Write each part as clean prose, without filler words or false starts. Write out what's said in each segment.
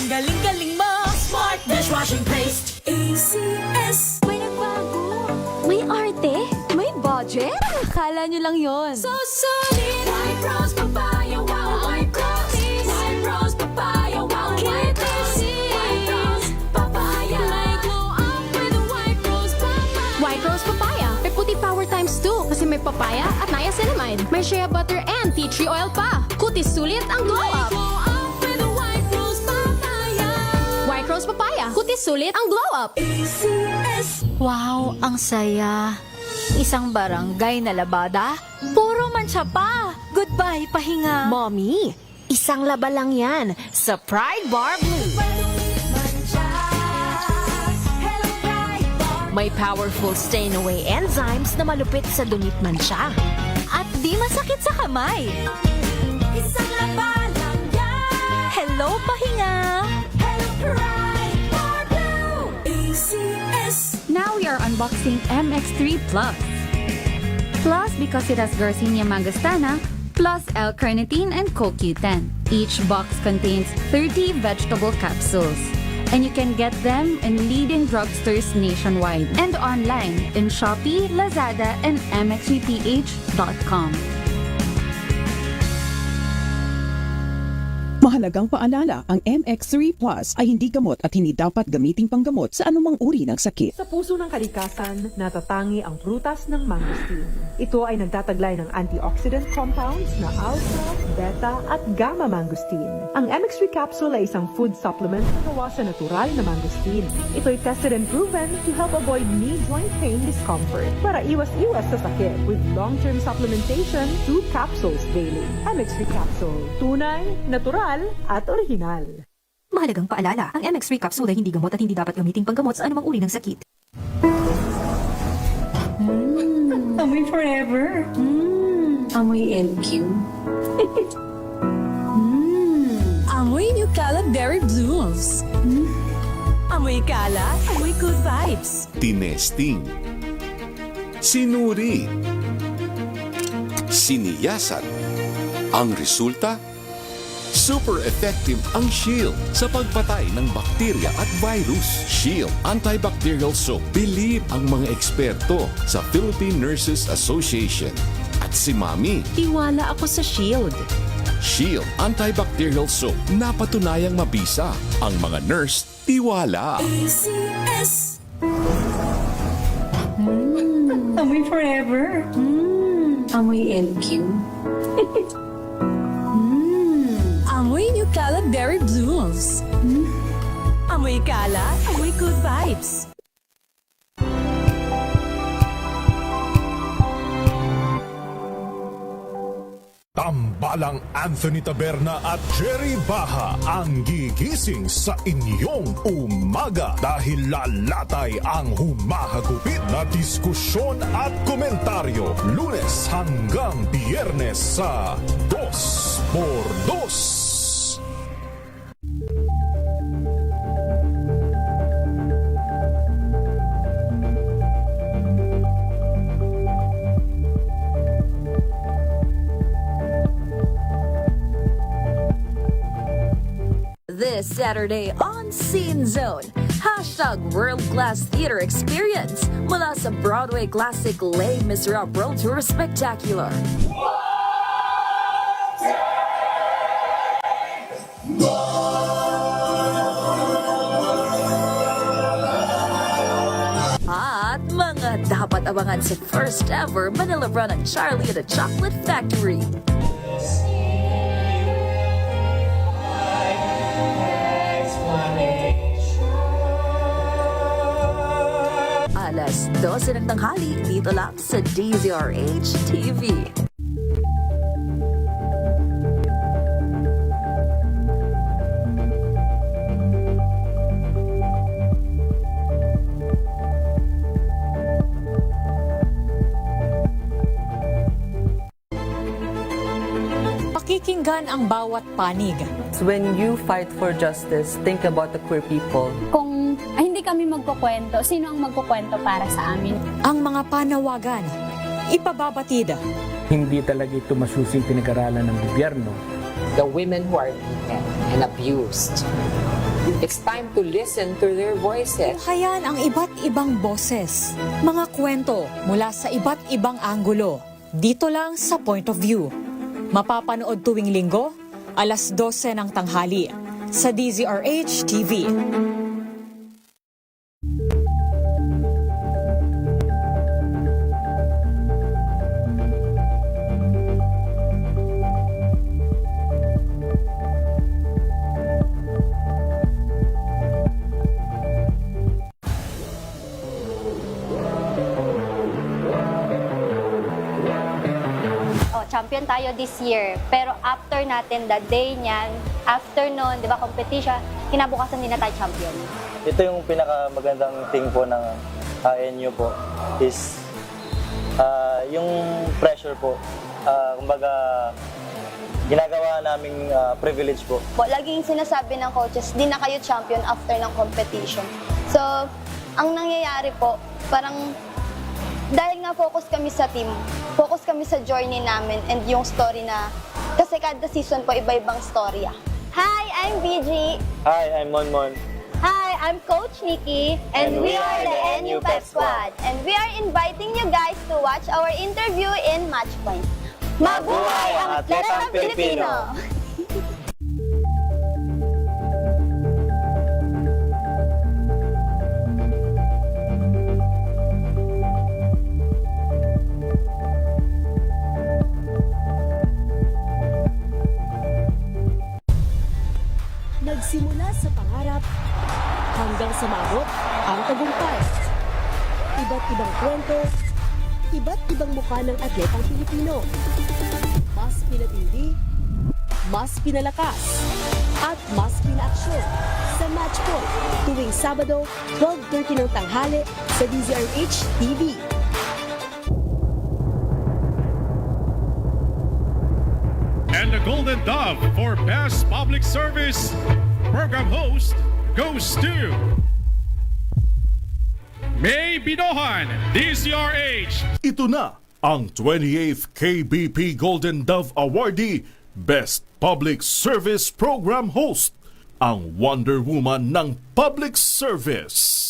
Ang galing-galing mo! Smart dishwashing paste! ACS! May nagbago. May arte. May budget. Akala nyo lang yon. So solid! White Rose Papaya, wow! White Rose! White Rose Papaya, wow! White Rose! White Rose Papaya! May glow up with White Rose Papaya! White Rose Papaya. May puti power times 2 kasi may papaya at niacinamide. May shea butter and tea tree oil pa. Kutis sulit ang glow May up. glow up with White Rose Papaya! White Rose Papaya. Kutis sulit ang glow up. ACS! Wow, ang saya. Isang barangay na labada, puro mancha pa. Goodbye, pahinga. Mommy, isang laba lang yan sa Pride Bar Blue. May powerful stain-away enzymes na malupit sa dunit mansya. At di masakit sa kamay. Isang laba lang yan! Hello, pahinga. Hello, Pride Bar Blue! ACS! Now we are unboxing MX3 Plus. Plus because it has Garcinia mangostana, plus L-carnitine and CoQ10. Each box contains 30 vegetable capsules. And you can get them in leading drugstores nationwide and online in Shopee, Lazada, and mxvph.com. Mahalagang paalala, ang MX3 Plus ay hindi gamot at hindi dapat gamiting panggamot sa anumang uri ng sakit. Sa puso ng kalikasan, natatangi ang prutas ng mangosteen. Ito ay nagtataglay ng antioxidant compounds na alpha, beta at gamma mangosteen. Ang MX3 capsule ay isang food supplement na gawa sa natural na mangosteen. Ito ay tested and proven to help avoid knee joint pain discomfort para iwas-iwas sa sakit with long-term supplementation 2 capsules daily. MX3 capsule. Tunay, natural at original. Mahalagang paalala, ang MX3 capsule ay hindi gamot at hindi dapat gamiting panggamot sa anumang uri ng sakit. Amoy forever. Amoy LQ. Amoy New Cala Berry Blooms. Amoy Cala, amoy good vibes. Tinesting, sinuri, siniyasan. Ang resulta? Super effective ang Shield sa pagpatay ng bakterya at virus. Shield Antibacterial Soap. Believe ang mga eksperto sa Philippine Nurses Association. At si Mami, Tiwala ako sa Shield. Shield Antibacterial Soap. Napatunayang mabisa. Ang mga nurse, tiwala. ACS! Amoy forever. Amoy LQ. Amoy New Cala Berry Blooms. Amoy Cala, amoy good vibes. Tambalang Anthony Taberna at Jerry Baha ang gigising sa inyong umaga dahil lalatay ang humahagupit na diskusyon at komentaryo Lunes hanggang Biyernes sa 2x2. This Saturday on Scene Zone, #World Class Theater Experience mula sa Broadway classic Les Miserables World Tour Spectacular. At mga dapat abangan sa first ever Manila run ng Charlie and the Chocolate Factory. Alas 12 ng tanghali dito lang sa DZRH TV. Pakikinggan ang bawat panig. When you fight for justice, think about the queer people. Kung hindi kami magkukwento, sino ang magkukwento para sa amin? Ang mga panawagan, ipababatid. Hindi talaga ito masusing pinag-aralan ng gobyerno. The women who are beaten and abused It's time to listen to their voices. Hayan ang iba't ibang boses. Mga kwento mula sa iba't ibang anggulo. Dito lang sa Point of View. Mapapanood tuwing linggo, alas 12 ng tanghali sa DZRH TV. Champion tayo this year. Pero after natin, the day niyan, after nun, di ba, competition, kinabukasan din na tayo champion. Ito yung pinakamagandang thing po ng NU po is yung pressure po. Kumbaga, ginagawa naming privilege po. Laging sinasabi ng coaches, di na kayo champion after ng competition. So, ang nangyayari po, parang dahil nga focus kami sa team, focus kami sa journey namin and yung story na, kasi kada season po iba-ibang storya. Hi, I'm BG. Hi, I'm Monmon. Hi, I'm Coach Nikki. And we are the NU Pep Squad. And we are inviting you guys to watch our interview in Matchpoint. Mabuhay ang atletang Pilipino! Nagsimula sa pangarap hanggang sa maabot ang tagumpay. Iba't ibang kwento, iba't ibang mukha ng atletang Pilipino. Mas pinatindi, mas pinalakas, at mas pinaaksyon sa Matchpoint tuwing Sabado, 12:30 ng tanghali sa DZRH TV. And the Golden Dove for Best Public Service Program Host goes to May Binohan, DZRH. Ito na ang 28th KBP Golden Dove Awardee Best Public Service Program Host, ang Wonder Woman ng Public Service.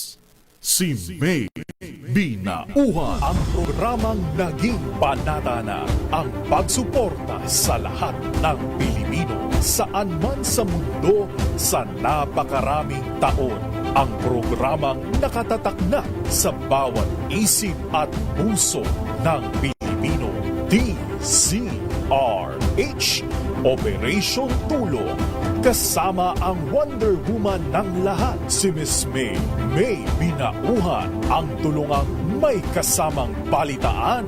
Si May Binauhan. Ang programang naging panata na ang pagsuporta sa lahat ng Pilipino saan man sa mundo sa napakaraming taon. Ang programang nakatatak na sa bawat isip at puso ng Pilipino. DZRH Operation Tulong. Kasama ang Wonder Woman ng lahat, si Miss May Binauhan, ang tulungang may kasamang balitaan.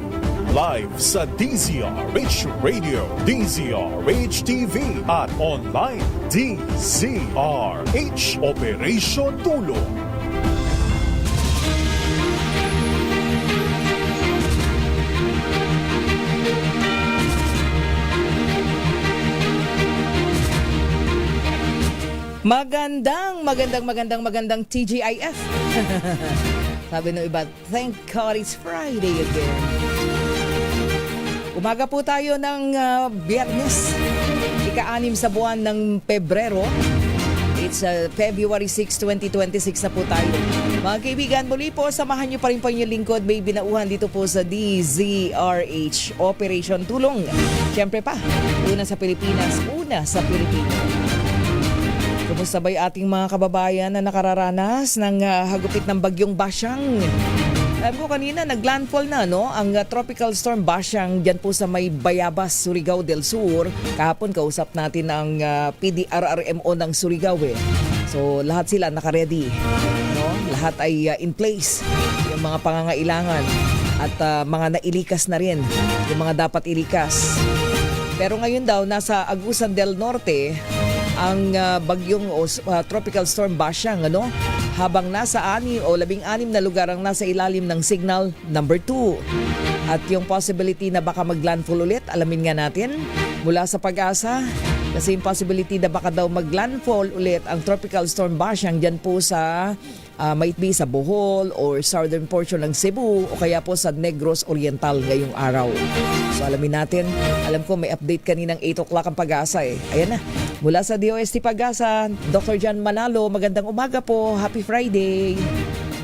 Live sa DZRH Radio, DZRH TV at online DZRH Operation Tulong. Magandang TGIF. Sabi ng iba, thank God it's Friday again. Umaga po tayo ng Biyernes, ika-6 sa buwan ng Pebrero. It's February 6, 2026 na po tayo. Mga kaibigan, muli po, samahan niyo pa rin po yung lingkod, May Binauhan dito po sa DZRH Operation Tulong. Siyempre pa, una sa Pilipinas, una sa Pilipino. Kumusta ba'y ating mga kababayan na nakararanas ng hagupit ng bagyong Basyang? Alam ko kanina, naglandfall na ang Tropical Storm Basyang dyan po sa may Bayabas, Surigao del Sur. Kahapon kausap natin ang PDRRMO ng Surigao. So lahat sila nakaready. Lahat ay in place. Yung mga pangangailangan at mga nailikas na rin. Yung mga dapat ilikas. Pero ngayon daw, nasa Agusan del Norte ang bagyong Tropical Storm Basyang, habang nasa 6 o 16 na lugar ang nasa ilalim ng signal number 2. At yung possibility na baka maglandfall ulit, alamin nga natin mula sa Pag-asa. Kasi yung possibility na baka daw maglandfall ulit ang Tropical Storm Basyang dyan po sa might be sa Bohol or southern portion ng Cebu o kaya po sa Negros Oriental ngayong araw. So alamin natin, alam ko may update kaninang 8 o'clock ang Pag-asa Ayan na, Mula sa DOST Pag-asa, Dr. John Manalo, magandang umaga po. Happy Friday.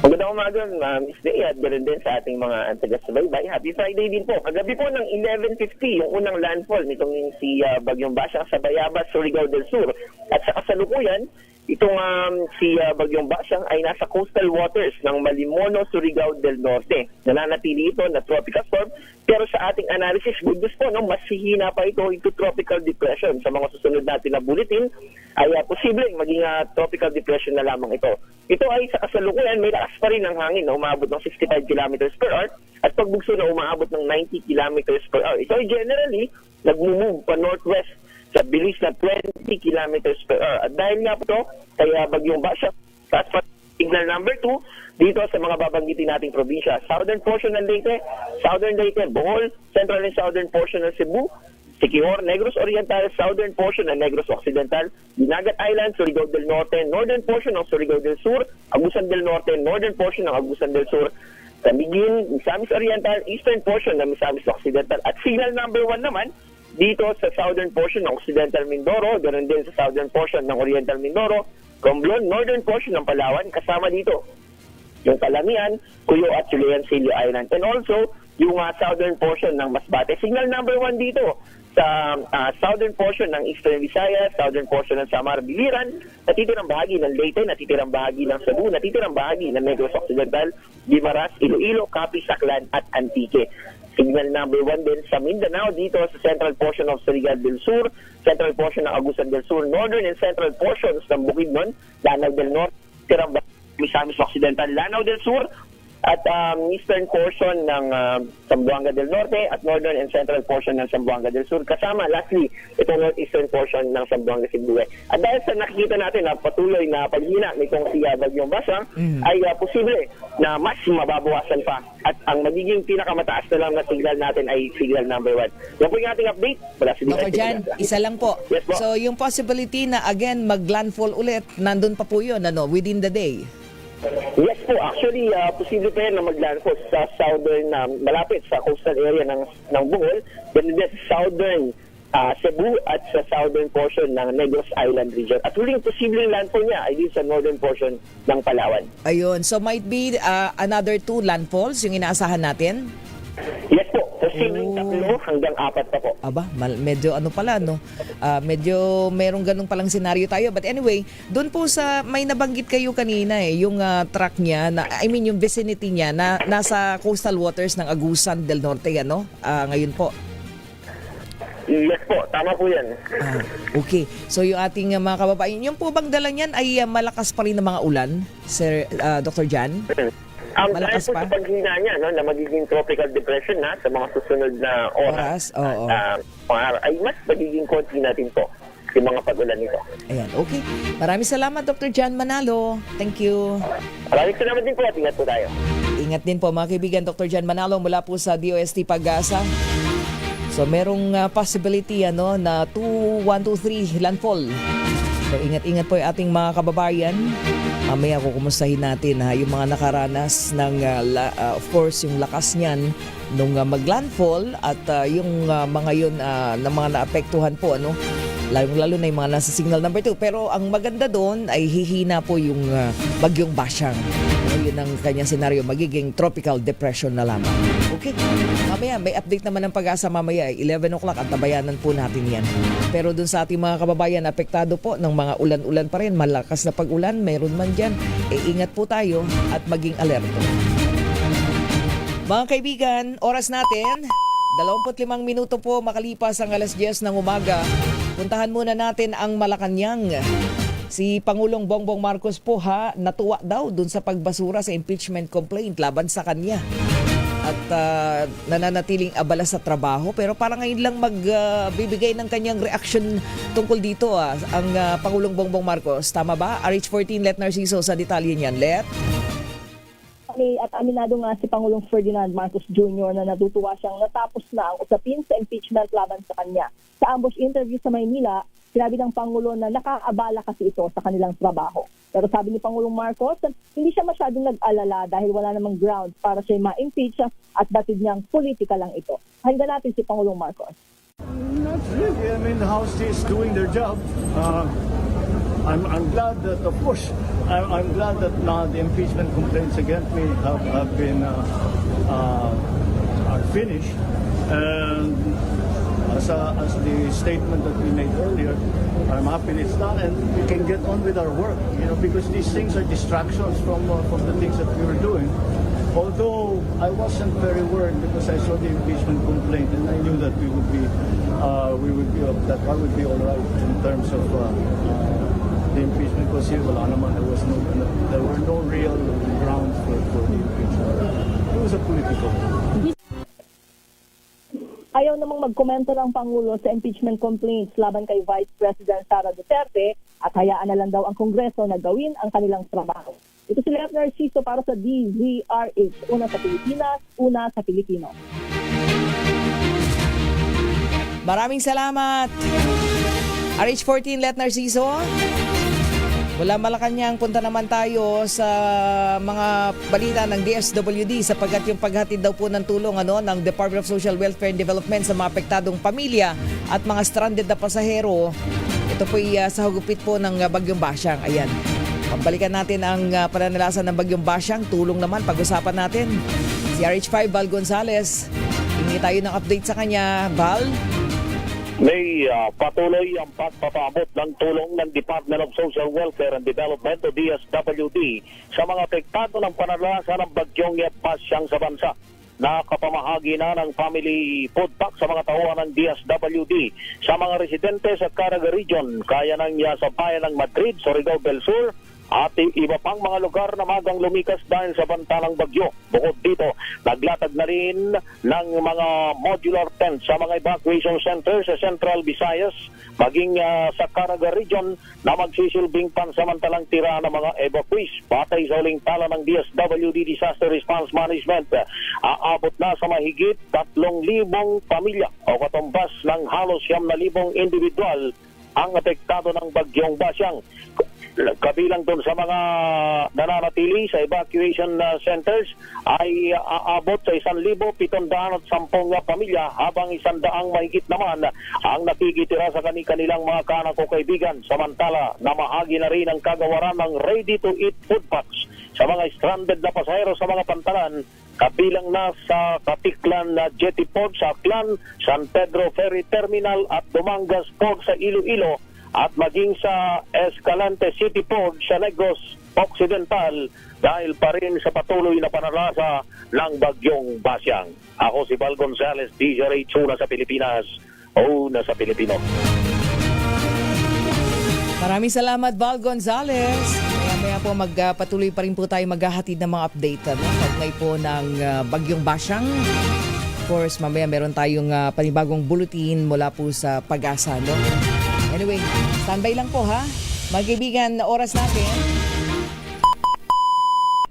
Magandang umaga, Miss Day, at ganoon din sa ating mga taga-subaybay. Happy Friday din po. Kagabi po ng 11:50, yung unang landfall nitong si Bagyong Basyang sa Bayabas, Surigao del Sur. At sa kasalukuyan, itong si Bagyong Basyang ay nasa coastal waters ng Malimono, Surigao del Norte. Nananatili ito na tropical storm, pero sa ating analysis, good news po, no, mas hihina pa ito into tropical depression. Sa mga susunod natin na bulletin, ay posibleng maging tropical depression na lamang ito. Ito ay sa kasalukuyan, may lakas pa rin ng hangin na umaabot ng 65 km per hour at pagbugso na umaabot ng 90 km per hour. Ito ay generally nag-move pa northwest sa bilis na 20 km per hour. At dahil nga po ito, kaya Bagyong Basyang, taas pa signal number 2 dito sa mga babanggitin nating probinsya. Southern portion ng Leyte, Southern Leyte, Bohol, Central and Southern portion ng Cebu, Siquijor, Negros Oriental, Southern portion ng Negros Occidental, Dinagat Island, Surigao del Norte, Northern portion ng Surigao del Sur, Agusan del Norte, Northern portion ng Agusan del Sur, Camiguin, Misamis Oriental, Eastern portion ng Misamis Occidental, at signal number 1 naman dito sa Southern portion ng Occidental Mindoro, ganoon din sa Southern portion ng Oriental Mindoro, Romblon, Northern portion ng Palawan, kasama dito yung Calamian, Cuyo at Siloyan Silio Island, and also yung southern portion ng Masbate. Signal number 1 dito sa southern portion ng Eastern Visayas, southern portion ng Samar, Biliran, natitirang bahagi ng Leyte, natitirang bahagi ng Cebu, natitirang bahagi ng Negros Occidental, Guimaras, Iloilo, Capi, Saclan at Antique. Signal number 1 din sa Mindanao, dito sa central portion of Surigao del Sur, central portion ng Agusan del Sur, northern and central portions ng Bukidnon, Lanao del Norte, tirang Misamis Occidental, Lanao del Sur, at eastern portion ng Zamboanga del Norte at northern and central portion ng Zamboanga del Sur. Kasama, lastly, itong northeastern portion ng Zamboanga Sibue. At dahil sa nakikita natin na patuloy na paghina nitong si Bagyong Basyang, ay posible na mas mababawasan pa. At ang magiging pinakamataas na lang na signal natin ay signal number 1. Yan po yung ating update. Wala si Dr. Jan, isa lang po. Yes, po. So yung possibility na again mag-landfall ulit, nandun pa po yun, within the day? Yes po, actually, posible pa yan na maglandfall sa southern, malapit sa coastal area ng Bohol, ganun din sa southern Cebu at sa southern portion ng Negros Island region. At huling posibleng landfall niya ay din sa northern portion ng Palawan. Ayun, so might be another 2 landfalls yung inaasahan natin? Yes po, posibleng 3 hanggang 4 pa po. Aba, medyo pala, no? Medyo merong ganung palang senaryo tayo. But anyway, doon po sa, may nabanggit kayo kanina yung truck niya, yung vicinity niya, na nasa coastal waters ng Agusan del Norte, ngayon po. Yes po, tama po yan. Okay, so yung ating mga kababayan, yung po bang dala niyan ay malakas pa rin ng mga ulan, Sir Dr. Jan? Malakas pa? Sa paghina niya, na magiging tropical depression na sa mga susunod na oras. Oo. Ay mas magiging konti natin po yung mga pag-ulan nito. Ayan, okay. Maraming salamat, Dr. John Manalo. Thank you. Maraming salamat din po at ingat po tayo. Ingat din po mga kaibigan, Dr. John Manalo mula po sa DOST Pag-asa. So merong possibility na 1, 2, 3 landfall. So ingat-ingat po yung ating mga kababayan. Mamaya kukumustahin natin yung mga nakaranas ng of course yung lakas niyan nung maglandfall at yung mga yun na mga naapektuhan po lalo na yung mga nasa signal number 2. Pero ang maganda doon ay hihina po yung Bagyong Basyang. Yun ang kanyang senaryo, magiging tropical depression na lamang. Okay, mamaya may update naman ng Pag-asa mamaya 11 o'clock at tabayanan po natin yan. Pero dun sa ating mga kababayan, apektado po ng mga ulan-ulan pa rin, malakas na pag-ulan, mayroon man dyan, ingat po tayo at maging alerto. Mga kaibigan, oras natin 25 minuto po makalipas ang alas 10 ng umaga. Puntahan muna natin ang Malacanang. Si Pangulong Bongbong Marcos po natuwa daw dun sa pagbasura sa impeachment complaint laban sa kanya. At nananatiling abala sa trabaho, pero parang ngayon lang magbibigay ng kanyang reaction tungkol dito ang Pangulong Bongbong Marcos. Tama ba? RH14, Let Narciso sa detalye niyan. Let? At aminado nga si Pangulong Ferdinand Marcos Jr. na natutuwa siyang natapos na ang usapin sa impeachment laban sa kanya. Sa ambush interview sa Maynila, sinabi ng Pangulo na nakaabala kasi ito sa kanilang trabaho. Pero sabi ni Pangulong Marcos, hindi siya masyadong nag-alala dahil wala namang ground para siya ma-impeach at batid niyang politika lang ito. Hanggang natin si Pangulong Marcos. Not really. I mean, the House is doing their job. I'm glad that, of course, I'm glad that now the impeachment complaints against me have been are finished. And as the statement that we made earlier, I'm happy it's done, and we can get on with our work. Because these things are distractions from the things that we were doing. Although I wasn't very worried because I saw the impeachment complaint and I knew that I would be all right in terms of the impeachment because here wala naman, there were no real grounds for the impeachment. It was a political. Ayaw namang magkomento ng Pangulo sa impeachment complaints laban kay Vice President Sara Duterte at hayaan na lang daw ang Kongreso na gawin ang kanilang trabaho. Ito si Lieutenant Narciso para sa DZRH. Una sa Pilipinas, una sa Pilipino. Maraming salamat. RH14, Lieutenant Narciso. Wala Malacanang, punta naman tayo sa mga balita ng DSWD sapagkat yung paghatid daw po ng tulong ng Department of Social Welfare and Development sa mga apektadong pamilya at mga stranded na pasahero. Ito po sa hugupit po ng Bagyong Basyang. Ayan. Pabalikan natin ang pananalasan ng Bagyong Basyang. Tulong naman, pag-usapan natin. Si RH5, Val Gonzales. Hingi tayo ng update sa kanya. Val? May patuloy ang pagpapaabot ng tulong ng Department of Social Welfare and Development o DSWD sa mga apektado ng pananalasa ng Bagyong Basyang sa bansa. Nakapamahagi na ng family food pack sa mga tauhan ng DSWD sa mga residente sa Caraga Region, kaya ng sa bayan ng Madrid, Surigao del Sur, at iba pang mga lugar na magang lumikas dahil sa banta ng bagyo. Bukod dito, naglatag na rin ng mga modular tents sa mga evacuation centers sa Central Visayas, maging sa Caraga Region na magsisilbing pansamantalang tira ng mga evacuees. Batay sa uling tala ng DSWD Disaster Response Management, aabot na sa mahigit 3,000 pamilya o katumbas ng halos 9,000 individual ang apektado ng Bagyong Basyang. Kabilang doon sa mga nananatili sa evacuation centers ay aabot sa 1,710 pamilya, habang 100 mahigit naman ang nakikitira sa kanilang mga kanak o kaibigan. Samantala, namahagi na rin ang kagawaran ng ready-to-eat food packs sa mga stranded na pasahero sa mga pantalan, kabilang na sa Katiklan na Jetty Port sa Aklan, San Pedro Ferry Terminal at Dumangas Port sa Iloilo, at maging sa Escalante City Port sa Negros Occidental dahil pa rin sa patuloy na panalasa ng Bagyong Basyang. Ako si Val Gonzales, DZRH, una sa Pilipinas, una sa Pilipino. Maraming salamat, Val Gonzales. Maya po magpatuloy pa rin po tayo maghahatid ng mga update kaugnay po ng Bagyong Basyang. Of course, mamaya meron tayong panibagong bulletin mula po sa Pag-asa. Anyway, standby lang po ha. Mga kaibigan, na oras natin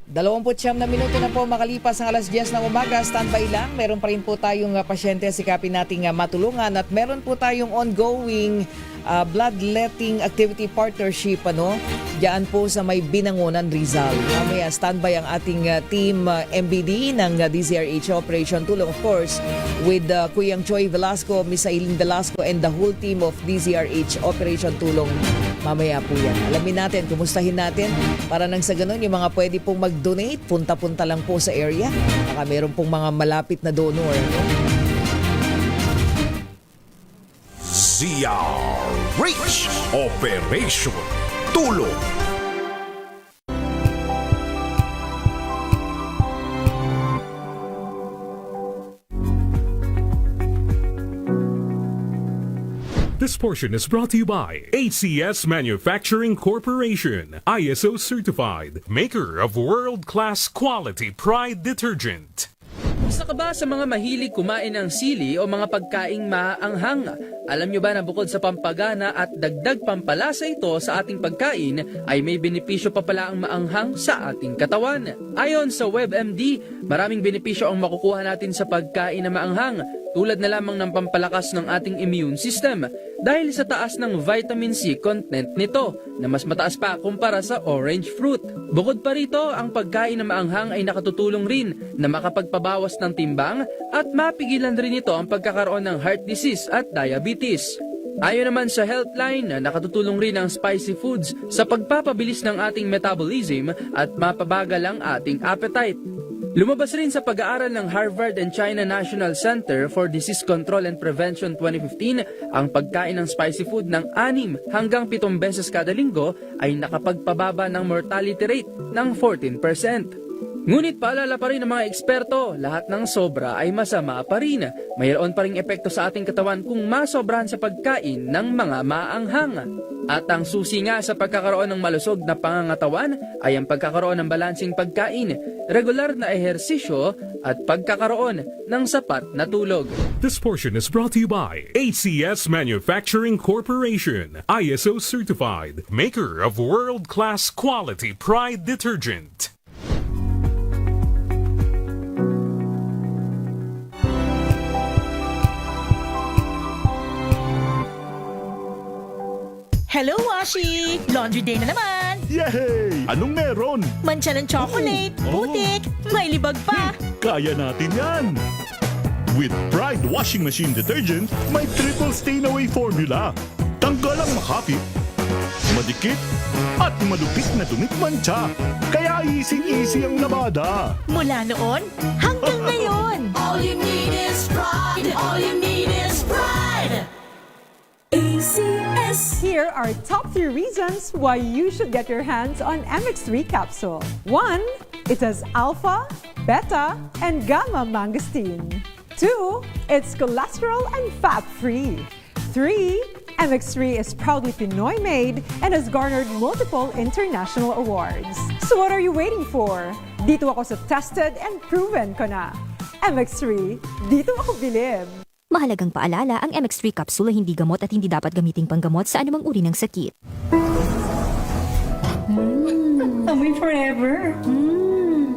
29 na minuto na po makalipas ang alas 10 ng umaga. Standby lang. Meron pa rin po tayong pasyente sikapin nating matulungan at meron po tayong ongoing bloodletting activity partnership diyan po sa may Binangonan, Rizal. Mamaya standby ang ating team MBD ng DZRH Operation Tulong, of course, with Kuyang Choi Velasco, Miss Aileen Velasco, and the whole team of DZRH Operation Tulong. Mamaya po yan. Alamin natin, kumustahin natin para nang sa ganun yung mga pwede pong mag-donate, punta-punta lang po sa area. Baka meron pong mga malapit na donor. DZRH Operation Tulong. This portion is brought to you by HCS Manufacturing Corporation, ISO certified, maker of world-class quality Pride detergent. Isa ka ba sa mga mahilig kumain ng sili o mga pagkaing maaanghang? Alam nyo ba na bukod sa pampagana at dagdag pampalasa ito sa ating pagkain, ay may benepisyo pa pala ang maanghang sa ating katawan? Ayon sa WebMD, maraming benepisyo ang makukuha natin sa pagkain na maanghang. tulad na lamang ng pampalakas ng ating immune system dahil sa taas ng vitamin C content nito na mas mataas pa kumpara sa orange fruit. Bukod pa rito, ang pagkain na maanghang ay nakatutulong rin na makapagpabawas ng timbang at mapigilan rin ito ang pagkakaroon ng heart disease at diabetes. Ayon naman sa Healthline, nakatutulong rin ang spicy foods sa pagpapabilis ng ating metabolism at mapabagal ang ating appetite. Lumabas rin sa pag-aaral ng Harvard and China National Center for Disease Control and Prevention 2015, ang pagkain ng spicy food ng 6 hanggang 7 beses kada linggo ay nakapagpababa ng mortality rate ng 14%. Ngunit paalala pa rin ng mga eksperto, lahat ng sobra ay masama pa rin. Mayroon pa ring epekto sa ating katawan kung masobrahan sa pagkain ng mga maanghang. At ang susi nga sa pagkakaroon ng malusog na pangangatawan ay ang pagkakaroon ng balansing pagkain, regular na ehersisyo at pagkakaroon ng sapat na tulog. This portion is brought to you by ACS Manufacturing Corporation, ISO certified, maker of world-class quality Pride detergent. Hello, Washi! Laundry day na naman! Yay! Anong meron? Mancha ng chocolate, putik, may libag pa! Kaya natin yan! With Pride Washing Machine Detergent, may triple stain-away formula. Tanggal ang makapit, madikit, at malupit na dumit mancha. Kaya easy-easy ang labada. Mula noon hanggang ngayon! All you need is pride. All you need is pride. ACS. Here are top 3 reasons why you should get your hands on MX3 capsule. 1. It has alpha, beta, and gamma mangosteen. 2. It's cholesterol and fat-free. 3. MX3 is proudly Pinoy made and has garnered multiple international awards. So what are you waiting for? Dito ako sa tested and proven ko na. MX3, dito ako bilib. Mahalagang paalala, ang MX3 capsule ay hindi gamot at hindi dapat gamiting panggamot sa anumang uri ng sakit. Amoy forever.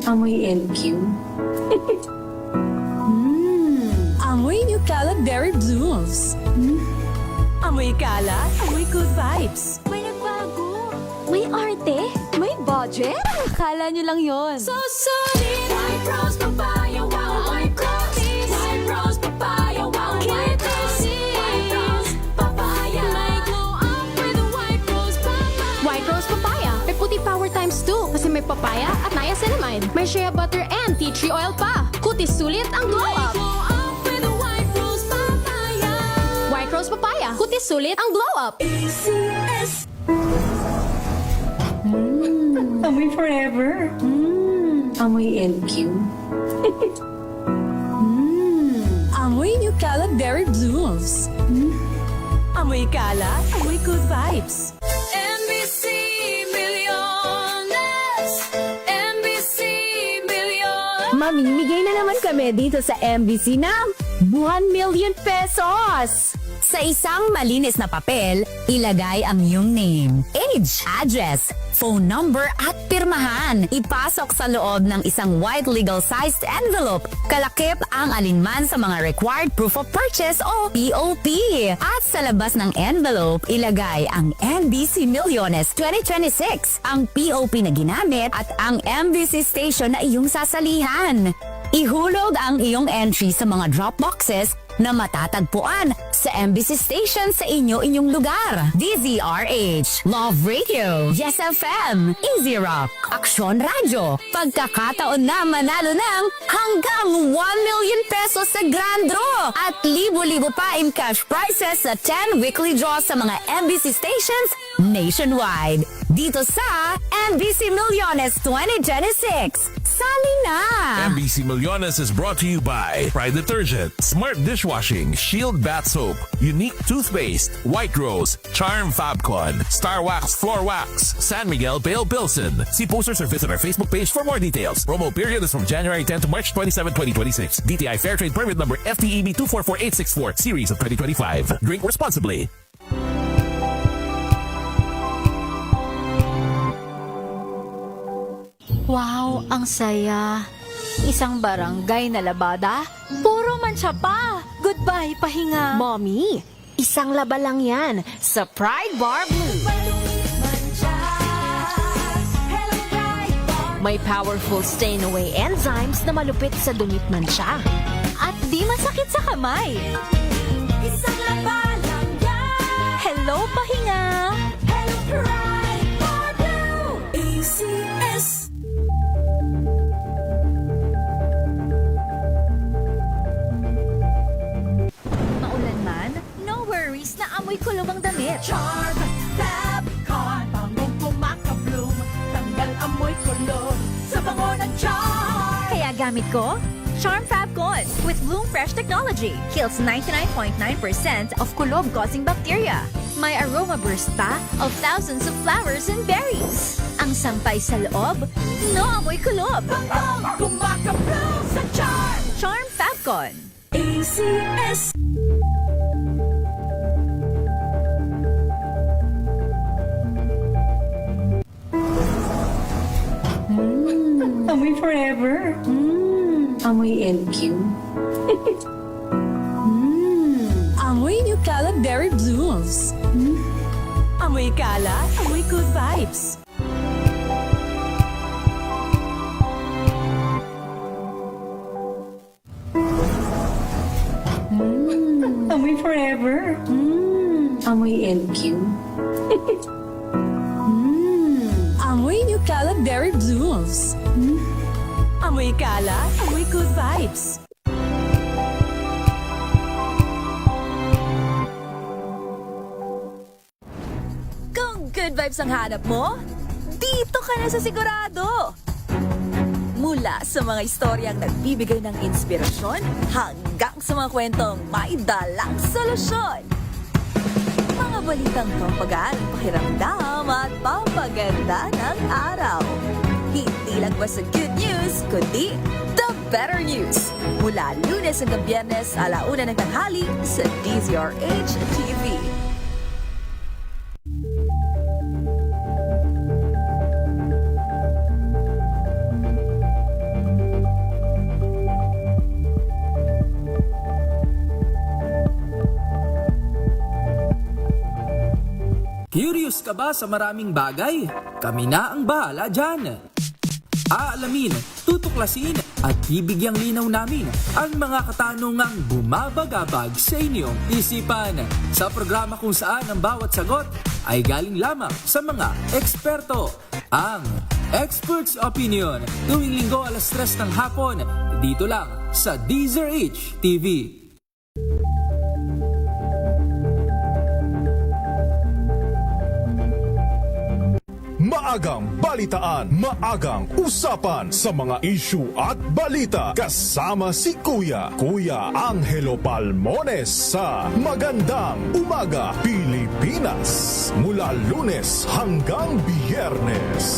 Amoy LQ. Amoy New Cala Berry Blooms. Amoy kala, amoy good vibes. May nagbago. May arte. May budget. Akala nyo lang yon. So solid. White Rose Papaya, wow, White Rose. White Rose Papaya, wow, White Rose. White Rose Papaya. May glow up with a White Rose Papaya. White Rose Papaya. May puti power times 2 kasi may papaya at niacinamide. May shea butter and tea tree oil pa. Kutis sulit ang glow up. Glow up with a White Rose Papaya. White Rose Papaya. Kutis sulit ang glow up. ACS. Amoy forever. Amoy LQ. Amoy New Cala Berry Blooms. Amoy kala, amoy good vibes. NBC Milliones. NBC Milliones. Mamimigay na naman kami dito sa MBC ng 1 million pesos! Sa isang malinis na papel, ilagay ang iyong name, age, address, phone number at pirmahan. Ipasok sa loob ng isang white legal-sized envelope. Kalakip ang alinman sa mga required proof of purchase o POP. At sa labas ng envelope, ilagay ang NBC Milliones 2026, ang POP na ginamit at ang MBC station na iyong sasalihan. Ihulog ang iyong entry sa mga drop boxes na matatagpuan sa MBC station sa inyong lugar. DZRH, Love Radio, Yes FM, Easy Rock, Aksyon Radio. Pagkakataon na manalo ng hanggang 1 million pesos sa Grand Draw at libo-libo pa in cash prizes sa 10 weekly draws sa mga MBC stations nationwide. Dito sa MBC Milliones 2026. Sali na! MBC Millones is brought to you by Pride Detergent, Smart Dishwashing, Shield Bath Soap, Unique Toothpaste, White Rose, Charm Fabcon, Star Wax Floor Wax, San Miguel Pale Pilsen. See posters or visit our Facebook page for more details. Promo period is from January 10 to March 27, 2026. DTI Fairtrade Permit Number FTEB 244864, Series of 2025. Drink responsibly. Wow, ang saya. Isang barangay na labada, puro mancha pa. Good Goodbye, pahinga. Mommy, isang laba lang yan sa Pride Bar Blue. May powerful stain-away enzymes na malupit sa dumit mansya. At di masakit sa kamay. Isang laba lang yan. Hello, pahinga. Hello, Pride Bar Blue. ACS. Maulan man, no worries na amoy kulog ang damit. Charm Fabcon, bangong kumaka-bloom. Tanggal amoy kulog sa bango ng charm. Kaya gamit ko, Charm Fabcon with Bloom Fresh Technology. Kills 99.9% of kulob-causing bacteria. May aroma burst pa of thousands of flowers and berries. Ang sampay sa loob, no amoy kulob. Bangong kumaka-bloom sa charm. Charm Fabcon. ACS. Amoy forever. Amoy LQ. Amoy New Caleb Berry Blooms. Amoy kala, amoy good vibes. Amoy forever. Amoy LQ. Amoy New Caleb Berry Blooms. Amoy kala, amoy good vibes. Kung good vibes ang hanap mo, dito ka na sa sigurado. Mula sa mga istoryang nagbibigay ng inspirasyon hanggang sa mga kwentong may dalang solusyon. Mga balitang pampagaan, pakiramdam at pampaganda ng araw. Hindi lang basta good news, kundi the better news. Mula Lunes hanggang Biyernes, 1:00 ng tanghali sa DZRH TV. Curious ka ba sa maraming bagay? Kami na ang bahala dyan. Aalamin, tutuklasin at bibigyang linaw namin ang mga katanungang bumabagabag sa inyong isipan. Sa programa kung saan ang bawat sagot ay galing lamang sa mga eksperto. Ang Expert's Opinion, tuwing linggo 3:00 ng hapon, dito lang sa DZRH TV. Maagang balitaan, maagang usapan sa mga issue at balita. Kasama si Kuya Angelo Palmones sa Magandang Umaga Pilipinas. Mula Lunes hanggang Biyernes.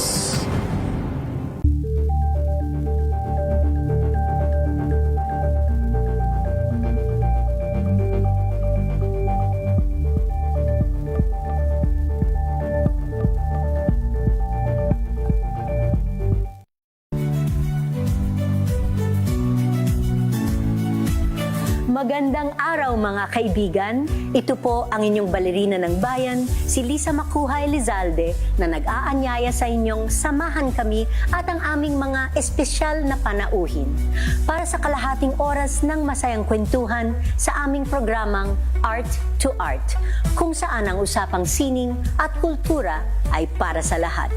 Magandang araw mga kaibigan. Ito po ang inyong balerina ng bayan, si Lisa Makuha Elizalde, na nag-aanyaya sa inyong samahan kami at ang aming mga espesyal na panauhin para sa kalahating oras ng masayang kwentuhan sa aming programang Art to Art, kung saan ang usapang sining at kultura ay para sa lahat.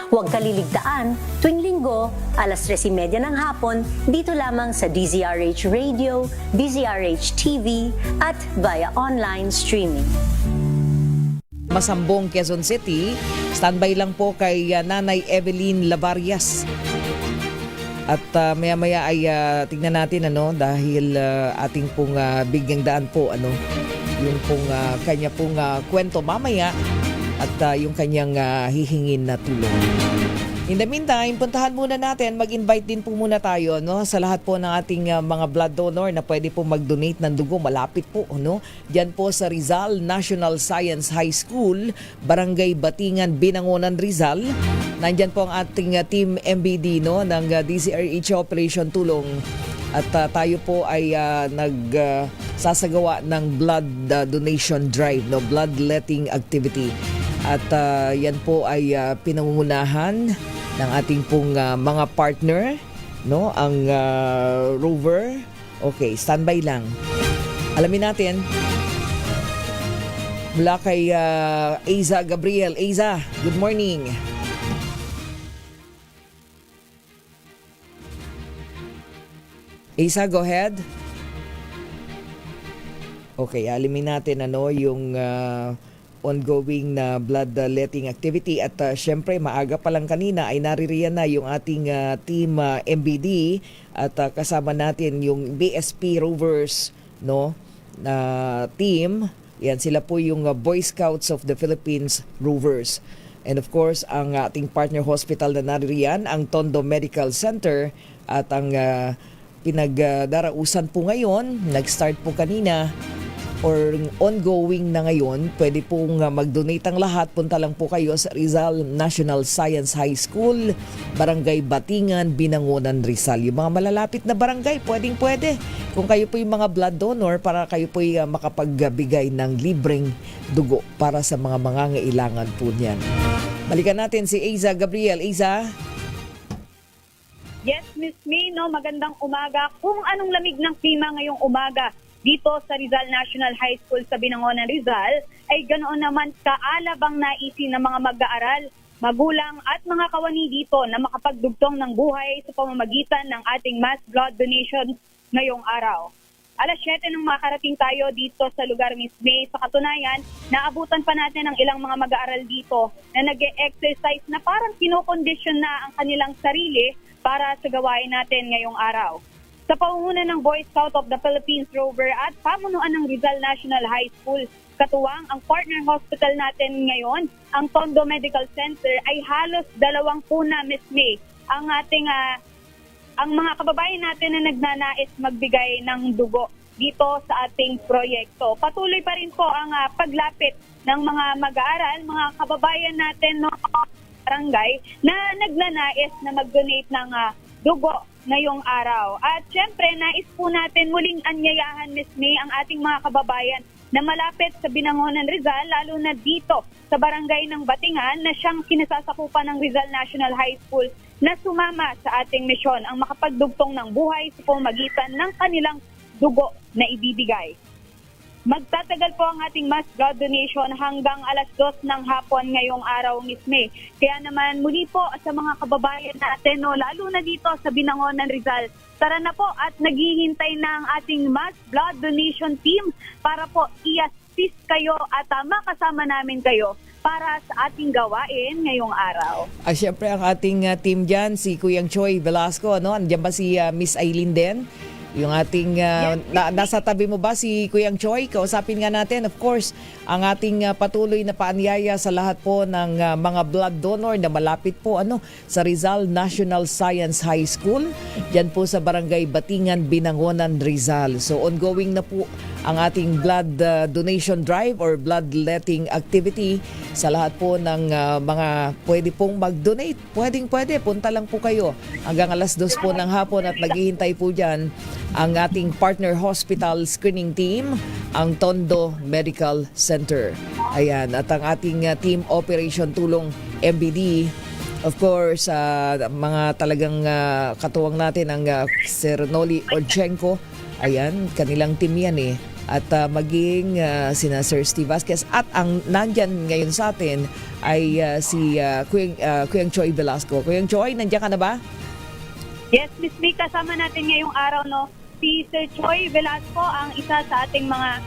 Huwag kaliligtaan, tuwing linggo, 3:30 ng hapon, dito lamang sa DZRH Radio, DZRH TV, at via online streaming. Masambong, Quezon City, standby lang po kay Nanay Evelyn Lavarias. At maya-maya ay tignan natin dahil ating pong bigyang daan po yung pong kanya pong kwento mamaya at yung kanyang hihingin na tulong. In the meantime, puntahan muna natin, mag-invite din po muna tayo sa lahat po ng ating mga blood donor na pwede po mag-donate ng dugo. Malapit po, Diyan po sa Rizal National Science High School, Barangay Batingan, Binangonan, Rizal. Nandyan po ang ating team MBD ng DZRH Operation Tulong At tayo po ay nagsasagawa ng blood donation drive, no, bloodletting activity. At yan po ay pinangungunahan ng ating pong mga partner, no, ang Rover. Okay, standby lang. Alamin natin mula kay Aiza Gabriel. Aiza, good morning. Aiza, go ahead. Okay, alamin natin yung ongoing na bloodletting activity. At syempre, maaga pa lang kanina ay naririyan na yung ating team MBD at kasama natin yung BSP Rovers, no, na team. Yan, sila po yung Boy Scouts of the Philippines Rovers. And of course, ang ating partner hospital na naririyan, ang Tondo Medical Center, at ang pinagdarausan po ngayon, nag-start po kanina or ongoing na ngayon, pwede pong mag-donate ang lahat. Punta lang po kayo sa Rizal National Science High School, Barangay Batingan, Binangonan, Rizal. Yung mga malalapit na barangay, pwedeng-pwede. Kung kayo po yung mga blood donor, para kayo po yung makapagbigay ng libreng dugo para sa mga mangangailangan po niyan. Balikan natin si Aiza Gabriel. Aiza? Yes, Miss May, no, magandang umaga. Kung anong lamig ng klima ngayong umaga dito sa Rizal National High School sa Binangonan, Rizal, ay ganoon naman kaalabang naisin ng mga mag-aaral, magulang at mga kawani dito na makapagdugtong ng buhay sa pamamagitan ng ating mass blood donation ngayong araw. Alas 7 nang makarating tayo dito sa lugar, Miss May. Sa katunayan, naabutan pa natin ang ilang mga mag-aaral dito na nag-e-exercise na parang kinokondisyon na ang kanilang sarili para sa gawain natin ngayong araw. Sa pangunguna ng Boy Scout of the Philippines Rover at pamunuan ng Rizal National High School, katuwang ang partner hospital natin ngayon, ang Tondo Medical Center, ay halos 20 na, Miss May, ang ating ang mga kababayan natin na nagnanais magbigay ng dugo dito sa ating proyekto. Patuloy pa rin po ang paglapit ng mga mag-aaral, mga kababayan natin no barangay na nagnanais na mag-donate ng dugo ngayong araw. At syempre, nais po natin muling anyayahan, Miss May, ang ating mga kababayan na malapit sa Binangonan, Rizal, lalo na dito sa barangay ng Batingan na siyang kinasasakupan ng Rizal National High School na sumama sa ating misyon ang makapagdugtong ng buhay sa pamamagitan ng kanilang dugo na ibibigay. Magtatagal po ang ating mass blood donation hanggang alas 2 ng hapon ngayong araw, Miss May. Kaya naman muli po sa mga kababayan natin, no, lalo na dito sa Binangonan, Rizal, tara na po at naghihintay na ang ating mass blood donation team para po i-assist kayo at makasama namin kayo para sa ating gawain ngayong araw. Siyempre ang ating team dyan, si Kuyang Choi Velasco, no? Andiyan ba si Miss Aileen din? Yung ating, nasa tabi mo ba si Kuyang Choi? Kausapin nga natin, of course, ang ating patuloy na paanyaya sa lahat po ng mga blood donor na malapit po sa Rizal National Science High School. Diyan po sa Barangay Batingan, Binangonan, Rizal. So ongoing na po ang ating blood donation drive or bloodletting activity sa lahat po ng mga pwede pong mag-donate. Pwede, punta lang po kayo hanggang alas 2 po ng hapon at naghihintay po dyan ang ating partner hospital screening team, ang Tondo Medical Center. Ayan, at ang ating team Operation Tulong MBD, of course, mga talagang katuwang natin ang Sir Noli Orchenko. Ayan, kanilang team yan eh. At maging sina Sir Steve Vasquez at ang nandyan ngayon sa atin ay si Kuyang Choi Velasco. Kuyang Choi, nandiyan ka na ba? Yes, Miss May, kasama natin ngayong araw, no, si Sir Choi Velasco, ang isa sa ating mga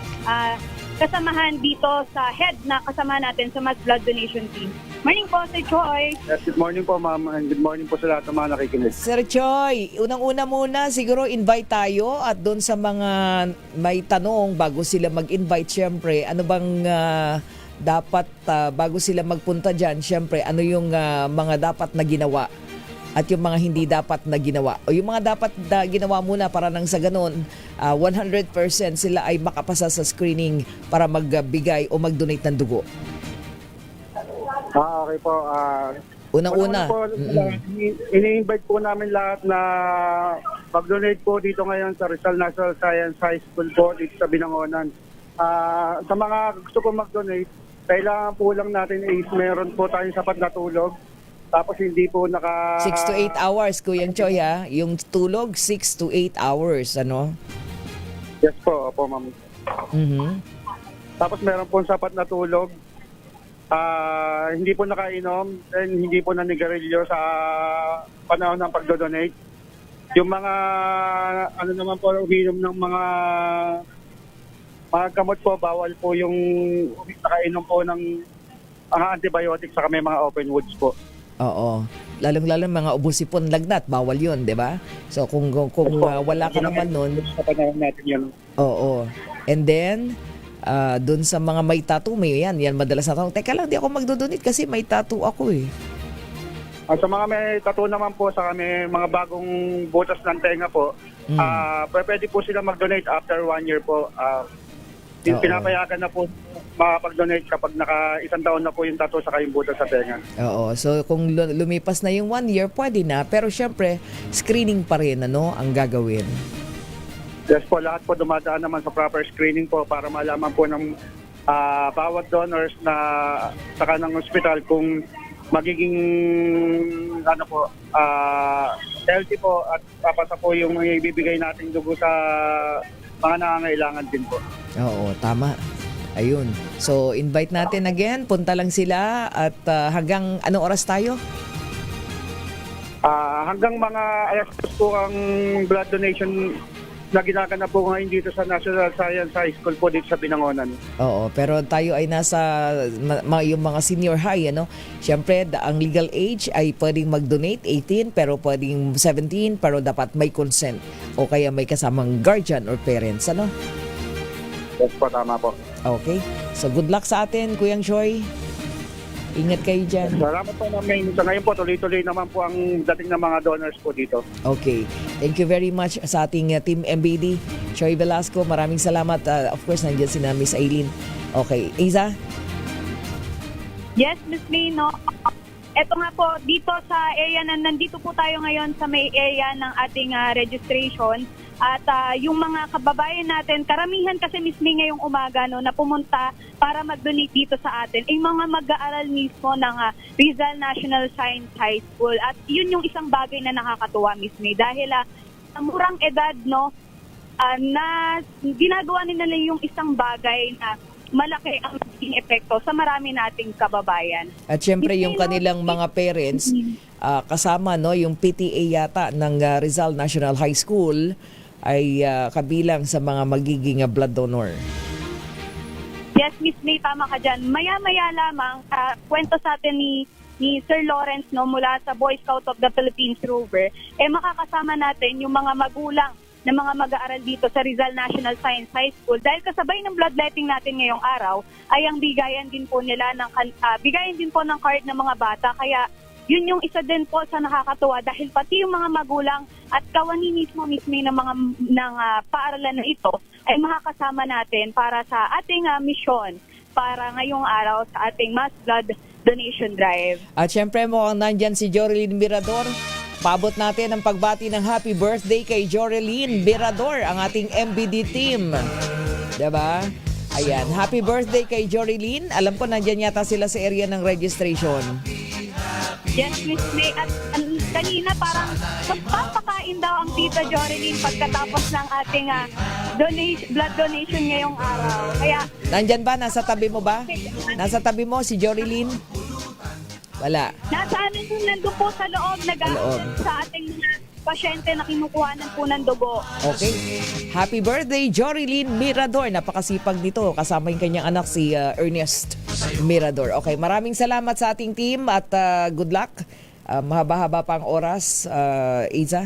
kasamahan dito sa head na kasama natin sa mass blood donation team. Morning po, Sir Choi. Yes, good morning po, ma'am, and good morning po sa lahat ng mga nakikinig. Sir Choi, unang-una muna, siguro invite tayo at doon sa mga may tanong bago sila mag-invite, syempre, ano bang dapat bago sila magpunta dyan, syempre, ano yung mga dapat na ginawa at yung mga hindi dapat na ginawa. O yung mga dapat na ginawa muna para nang sa ganun, 100% sila ay makapasa sa screening para magbigay o mag-donate ng dugo. Okay po. Unang-una. Ini-invite po namin lahat na mag-donate po dito ngayon sa Rizal National Science High School po dito sa Binangonan. Sa mga gusto ko mag-donate, kailangan po lang natin is meron po tayong sapat na tulog. Tapos hindi po 6 to 8 hours, Kuyang Choy, ha? Yung tulog, 6 to 8 hours, ano? Yes po, ma'am. Tapos meron po sapat na tulog. Hindi po nakainom and hindi po nanigarilyo sa panahon ng pagdodonate. Yung mga ano naman po uminom ng mga gamot po, bawal po yung nakainom po ng mga antibiotics sa may mga open woods po. Oo. Lalong-lalo mga ubusipon lagnat, bawal 'yun, 'di ba? So kung wala ka naman noon, sa panahon natin 'yun. oo. And then doon sa mga may tattoo, yan madalas na tanong, teka lang, di ako magdodonate kasi may tattoo ako eh. Sa mga may tattoo naman po, sa may mga bagong butas ng tenga po, pwede po sila mag-donate after 1 year po. Pinapayagan na po makapag-donate kapag naka-1 taon na po yung tattoo sa yung butas sa tenga. Oo. So kung lumipas na yung 1 year, pwede na. Pero syempre, screening pa rin, ang gagawin. Yes po, lahat po dumadaan naman sa proper screening po para malaman po ng bawat donors na saka ng hospital kung magiging healthy po at papasa po yung ibibigay nating dugo sa mga nangangailangan din po. Oo, tama. Ayun. So, invite natin again. Punta lang sila at hanggang anong oras tayo? Hanggang mga alas po ang blood donation na ginaganap po ngayon dito sa National Science High School po dito sa Binangonan. Oo, pero tayo ay nasa yung mga senior high, Siyempre, ang legal age ay pwedeng mag-donate 18 pero pwedeng 17 pero dapat may consent o kaya may kasamang guardian or parents, Yes po, tama po. Okay. So good luck sa atin, Kuyang Choy. Ingat kayo dyan. Salamat po namin. Sa ngayon po, tuloy-tuloy naman po ang dating ng mga donors po dito. Okay. Thank you very much sa ating Team MBD. Choy Velasco, maraming salamat. Of course, nandiyan si Miss Aileen. Okay. Iza? Yes, Miss May, no? Ito nga po, dito sa area nandito po tayo ngayon sa may area ng ating registration. At yung mga kababayan natin, karamihan kasi Miss May ngayong umaga na pumunta para mag-donate dito sa atin, ay mga mag-aaral mismo ng Rizal National Science High School. At yun yung isang bagay na nakakatuwa, Miss May. Dahil sa murang edad, na ginagawa nila yung isang bagay na malaki ang magiging epekto sa marami nating kababayan. At syempre yung kanilang mga parents, kasama yung PTA yata ng Rizal National High School, ay kabilang sa mga magiging blood donor. Yes, Miss May, tama ka dyan. Maya-maya lamang, kwento sa atin ni Sir Lawrence mula sa Boy Scout of the Philippines Rover, makakasama natin yung mga magulang na mga mag-aaral dito sa Rizal National Science High School. Dahil kasabay ng bloodletting natin ngayong araw, ay ang bigayan din po ng card ng mga bata. Kaya yun yung isa din po sa nakakatuwa dahil pati yung mga magulang at kawani mismo ng paaralan na ito ay makakasama natin para sa ating misyon para ngayong araw sa ating mass blood donation drive. At syempre mukhang nandyan si Jorelyn Mirador. Paabot natin ang pagbati ng happy birthday kay Jorelyn Mirador, ang ating MBD team. Diba? Ayan, happy birthday kay Jorelyn. Alam ko nandyan yata sila sa area ng registration. Yes, Miss May. At kanina parang magpapakain daw ang Tita Jorelyn pagkatapos ng ating blood donation ngayong araw. Kaya nandyan ba? Nasa tabi mo ba? Nasa tabi mo si Jorelyn? Wala. Nasa nandun po sa loob, nag-aaral sa ating pasyente na kinukuhanan po ng dugo. Okay. Happy birthday, Jorelyn Mirador. Napakasipag nito. Kasama yung kanyang anak si Ernest Mirador. Okay, maraming salamat sa ating team at good luck. Mahaba-haba pa ang oras. Iza?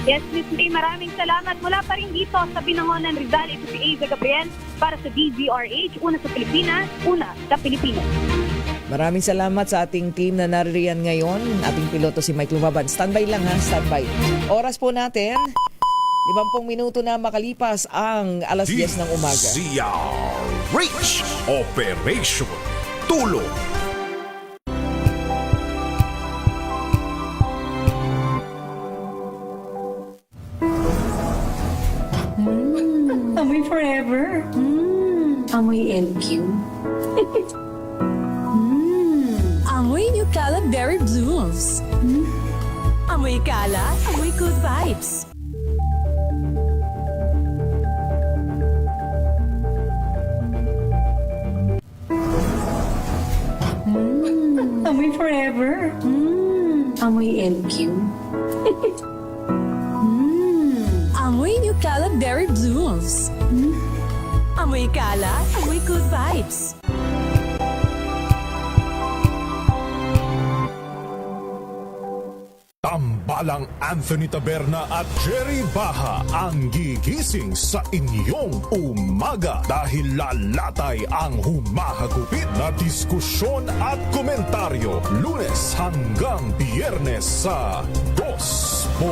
Yes, Miss May, maraming salamat. Mula pa rin dito sa Binangonan, Rizal, ito si Aiza Gabriel para sa DZRH. Una sa Pilipinas, una sa Pilipinas. Maraming salamat sa ating team na naririyan ngayon. Ating piloto si Mike Lumaban. Standby lang standby. Oras po natin, 50 minuto na makalipas ang alas 10 ng umaga. DZRH Operation Tulong. forever. Amoy LQ. Amoy New Cala Berry Blooms. Amoy Cala, amoy good vibes. Amoy forever. Amoy LQ. Amoy New Cala Berry Blooms. Amoy Cala, amoy good vibes. Tambalang Anthony Taberna at Jerry Baha ang gigising sa inyong umaga dahil lalatay ang humahagupit na diskusyon at komentaryo Lunes hanggang Biyernes sa 2x2.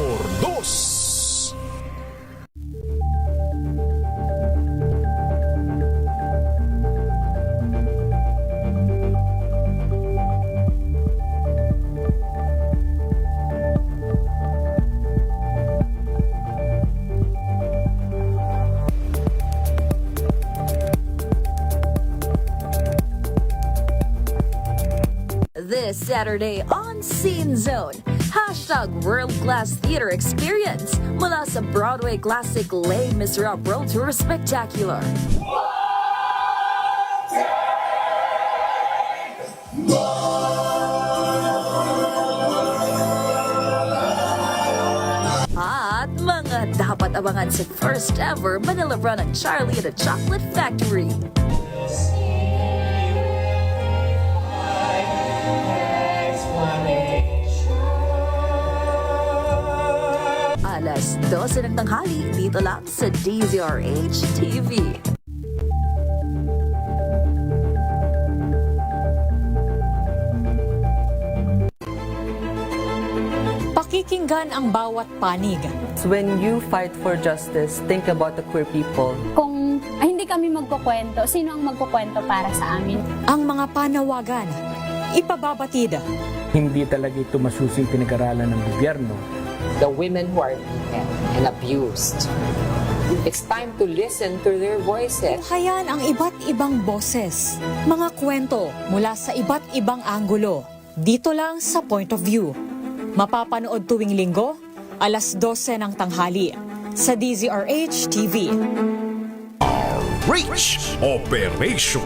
This Saturday on Scene Zone, #World-Class Theater Experience mula sa Broadway classic Les Miserables World Tour Spectacular. At mga dapat abangan sa first ever Manila run ng Charlie and the Chocolate Factory. Alas 12 ng tanghali dito lang sa DZRH TV. Pakikinggan ang bawat panig. When you fight for justice, think about the queer people. Kung hindi kami magkukwento, sino ang magkukwento para sa amin? Ang mga panawagan, ipababatid. Hindi talaga ito masusing pinag-aralan ng gobyerno. The women who are beaten and abused. It's time to listen to their voices. Tunghayan ang iba't ibang boses, mga kwento mula sa iba't ibang anggulo. Dito lang sa Point of View. Mapapanood tuwing linggo, alas 12 ng tanghali sa DZRH TV. Reach Operation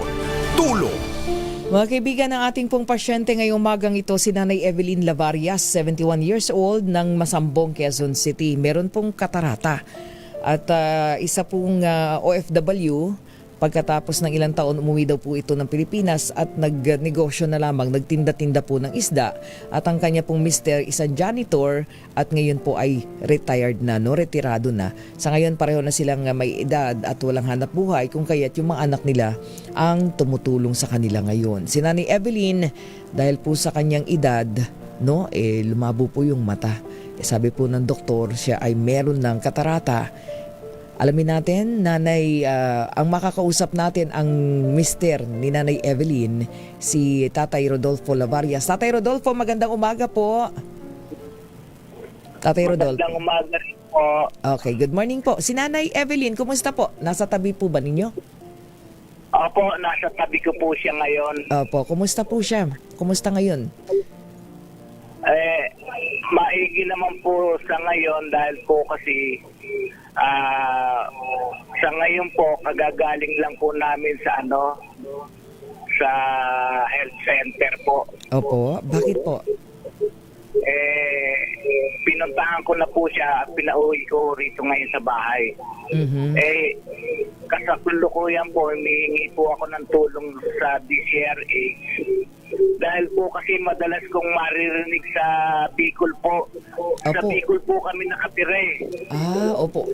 Tulong. Mga kaibigan, ng ating pong pasyente ngayong umagang ito, si Nanay Evelyn Lavarias, 71 years old, ng Masambong, Quezon City. Meron pong katarata at isa pong OFW. Pagkatapos ng ilang taon, umuwi daw po ito ng Pilipinas at nagnegosyo na lamang, nagtinda-tinda po ng isda. At ang kanya pong mister, isang janitor at ngayon po ay retired na, retirado na. Sa ngayon, pareho na silang may edad at walang hanap buhay, kung kaya't yung mga anak nila ang tumutulong sa kanila ngayon. Si Nanay Evelyn, dahil po sa kanyang edad, lumabo po yung mata. Sabi po ng doktor, siya ay meron ng katarata. Alamin natin, Nanay, ang makakausap natin ang mister ni Nanay Evelyn, si Tatay Rodolfo Lavarias. Tatay Rodolfo, magandang umaga po. Tatay Rodolfo. Magandang umaga rin po. Okay, good morning po. Si Nanay Evelyn, kumusta po? Nasa tabi po ba ninyo? Opo, nasa tabi ko po siya ngayon. Opo, kumusta po siya? Kumusta ngayon? Maigi naman po sa ngayon dahil po kasi sa ngayon po kagagaling lang po namin sa sa health center po. Opo, bakit po? Pinuntahan ko na po siya at pinauwi ko rito ngayon sa bahay. Kasakulukuyan po, humihingi po ako ng tulong sa DZRH. Dahil po kasi madalas kong maririnig sa Bicol po. Sa Bicol po kami nakatira eh. Opo.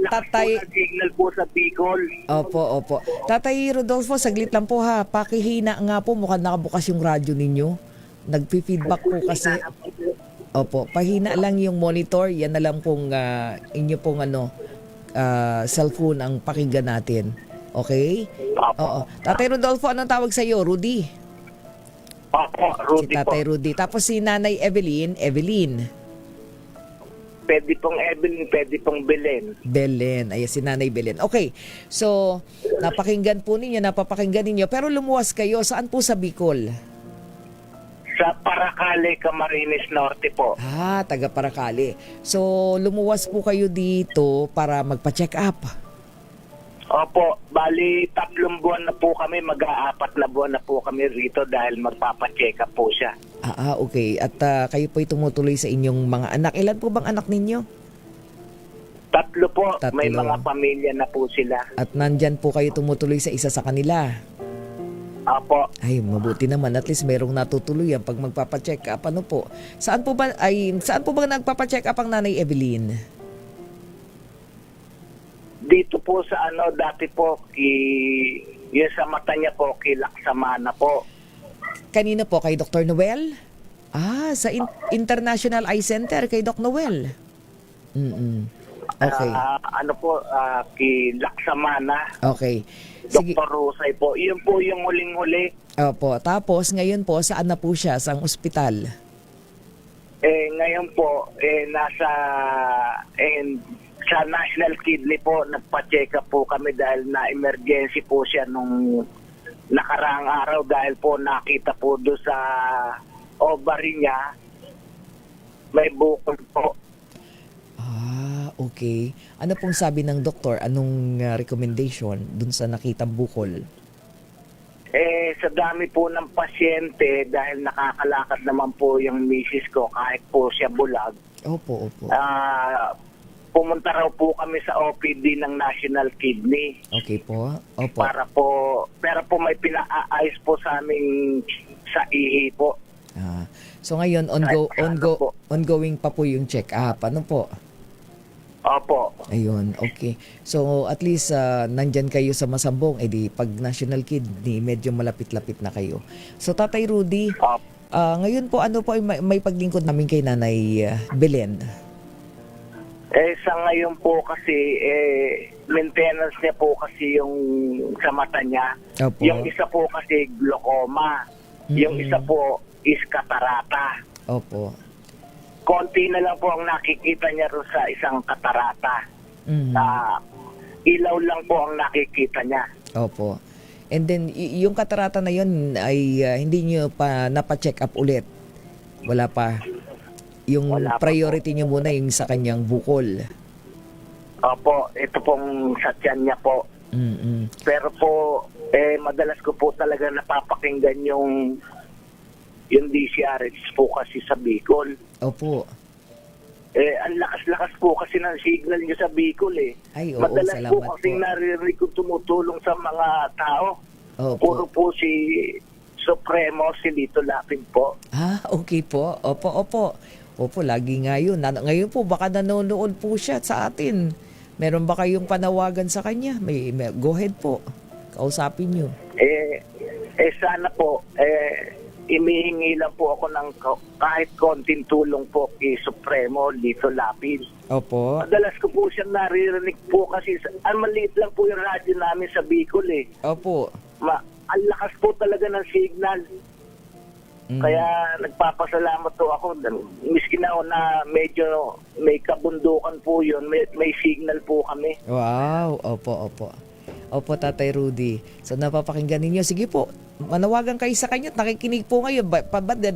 Tatay signal po sa Bicol. Opo. Tatay Rodolfo, saglit lang po ha. Pakihina nga po, mukhang nakabukas yung radyo ninyo. Nagpi-feedback po kasi. Opo, pahina lang yung monitor. Yan na lang pong inyo pong cellphone ang pakinggan natin. Okay? Oo. Tatay Rodolfo, anong tawag sa iyo? Rudy? Opo, Rudy si Tatay po. Rudy. Tapos si Nanay Evelyn. pwede pong Evelyn, pwede pong Belen. Belen. Ayan, si Nanay Belen. Okay. So, napapakinggan ninyo. Pero lumuwas kayo. Saan po sa Bicol? Sa Paracale, Camarines Norte po. Taga Paracale. So, lumuwas po kayo dito para magpa-check up. Opo, bali 3 buwan na po kami, mag-4 na buwan na po kami rito dahil magpapacheck up po siya. Okay. At kayo po'y tumutuloy sa inyong mga anak. Ilan po bang anak ninyo? 3 po, 3. may mga pamilya na po sila. At nandyan po kayo tumutuloy sa isa sa kanila. Opo. Ay, mabuti naman. At least merong natutuluyan pag magpapacheck up. Ano po? Saan po ba nagpapacheck up ang Nanay Evelyn? Dito po sa dati po, yung sa mata niya po, Laksamana po. Kanino po? Kay Dr. Noel? Sa International Eye Center, kay Doc Noel. Okay. Laksamana. Okay. Sige. Dr. Rosay po. Yun po yung huling-huli. Opo. Tapos, ngayon po, saan na po siya? Saang ospital? Ngayon po, sa National Kidney po, nagpa-check up po kami dahil na-emergency po siya nung nakaraang araw dahil po nakita po doon sa ovary niya may bukol po. Okay. Ano pong sabi ng doktor? Anong recommendation dun sa nakitang bukol? Sa dami po ng pasyente dahil nakakalakad naman po yung misis ko kahit po siya bulag. Opo. Pumunta raw po kami sa OPD ng National Kidney. Okay po. Opo. Pero po may pinaayos po sa aming sa ihi po. So ngayon, ongoing pa po yung check-up. Ano po? Opo. Ayun, okay. So at least nandyan kayo sa Masambong. Di pag National Kidney, medyo malapit-lapit na kayo. So Tatay Rudy, ngayon po, ano po may paglingkod namin kay Nanay Belen? Sa ngayon po kasi, maintenance niya po kasi yung sa mata niya. Opo. Yung isa po kasi glaucoma. Yung isa po is katarata. Opo. Konti na lang po ang nakikita niya rin sa isang katarata. Ilaw lang po ang nakikita niya. Opo. And then, yung katarata na yun ay hindi niyo pa napacheck up ulit? Wala pa? Yung priority niyo muna yung sa kanyang bukol. Opo, ito pong sa tiyan niya po. Pero po, madalas ko po talaga napapakinggan yung DCRH po kasi sa Bicol. Opo. Ang lakas-lakas po kasi ng signal niyo sa Bicol Ay, oo, madalas salamat po kasi naririnig ko tumutulong sa mga tao. Opo. Puro po si Supremo, si Lito Lapid po. Okay po. Opo, lagi nga yun. Ngayon po, baka nanonood po siya sa atin. Meron ba kayong panawagan sa kanya? Go ahead po. Kausapin niyo. Sana po, imihingi lang po ako ng kahit konting tulong po kay Supremo, Lito Lapid. Opo. Madalas ko po siya naririnig po kasi maliit lang po yung radyo namin sa Bicol Opo. Ang lakas po talaga ng signal. Kaya nagpapasalamat po ako. Miski na medyo may kabundukan po yun, may signal po kami. Wow, opo Tatay Rudy. So napapakinggan ninyo. Sige po, manawagan kayo sa kanya. Nakikinig po ngayon.